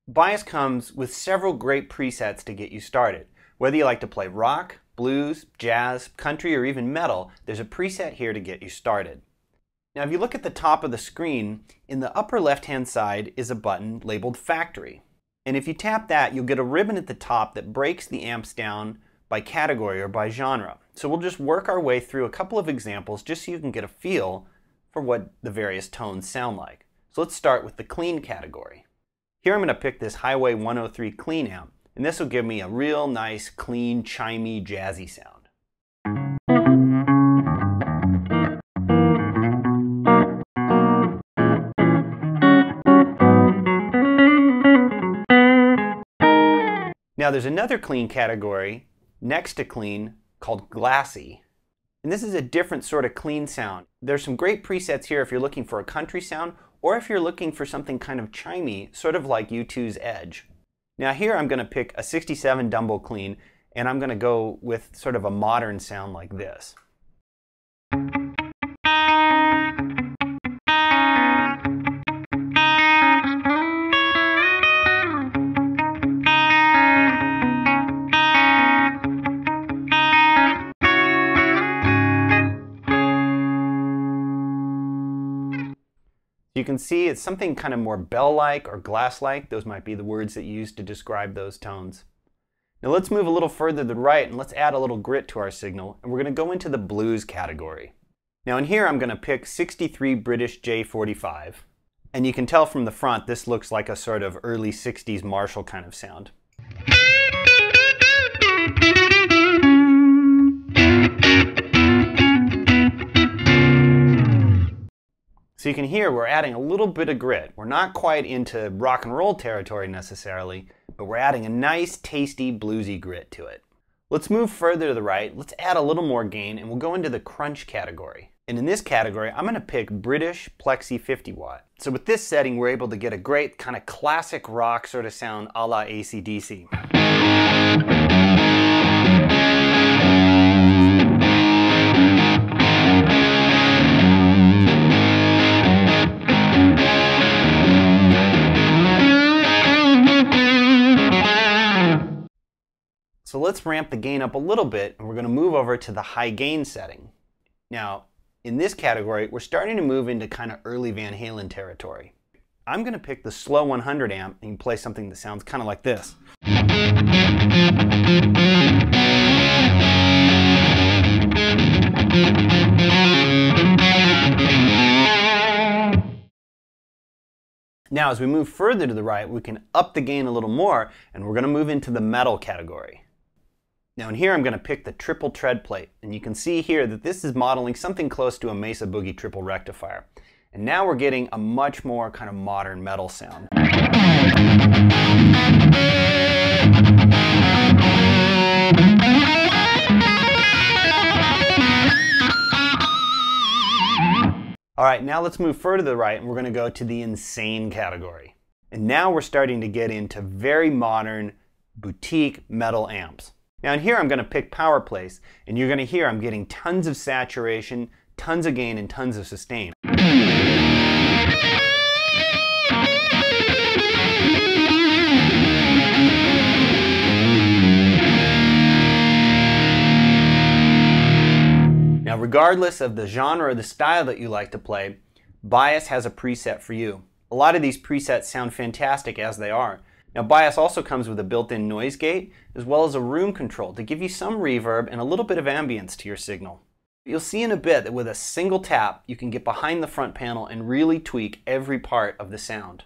Bias comes with several great presets to get you started. Whether you like to play rock, blues, jazz, country, or even metal, there's a preset here to get you started. Now if you look at the top of the screen, in the upper left-hand side is a button labeled Factory. And if you tap that, you'll get a ribbon at the top that breaks the amps down by category or by genre. So we'll just work our way through a couple of examples just so you can get a feel for what the various tones sound like. So let's start with the clean category. Here I'm going to pick this Hiway 103 clean amp, and this will give me a real nice, clean, chimey, jazzy sound. Now there's another clean category next to clean called glassy. And this is a different sort of clean sound. There's some great presets here if you're looking for a country sound or if you're looking for something kind of chimey, sort of like U2's Edge. Now here I'm going to pick a 67 Dumble Clean and I'm going to go with sort of a modern sound like this. You can see it's something kind of more bell-like or glass-like. Those might be the words that you use to describe those tones. Now let's move a little further to the right and let's add a little grit to our signal, and we're going to go into the blues category. Now in here I'm going to pick 63 British J45, and you can tell from the front this looks like a sort of early 60s Marshall kind of sound. So you can hear we're adding a little bit of grit. We're not quite into rock and roll territory necessarily, but we're adding a nice, tasty, bluesy grit to it. Let's move further to the right. Let's add a little more gain and we'll go into the crunch category. And in this category, I'm going to pick British Plexi 50 watt. So with this setting, we're able to get a great kind of classic rock sort of sound a la AC/DC. So let's ramp the gain up a little bit and we're going to move over to the high gain setting. Now, in this category, we're starting to move into kind of early Van Halen territory. I'm going to pick the slow 100 amp and play something that sounds kind of like this. Now, as we move further to the right, we can up the gain a little more and we're going to move into the metal category. Now in here I'm going to pick the triple tread plate, and you can see here that this is modeling something close to a Mesa Boogie triple rectifier. And now we're getting a much more kind of modern metal sound. Alright, now let's move further to the right and we're going to go to the insane category. And now we're starting to get into very modern boutique metal amps. Now in here I'm going to pick Power Place, and you're going to hear I'm getting tons of saturation, tons of gain, and tons of sustain. Now regardless of the genre or the style that you like to play, Bias has a preset for you. A lot of these presets sound fantastic as they are. Now Bias also comes with a built-in noise gate as well as a room control to give you some reverb and a little bit of ambience to your signal. You'll see in a bit that with a single tap you can get behind the front panel and really tweak every part of the sound.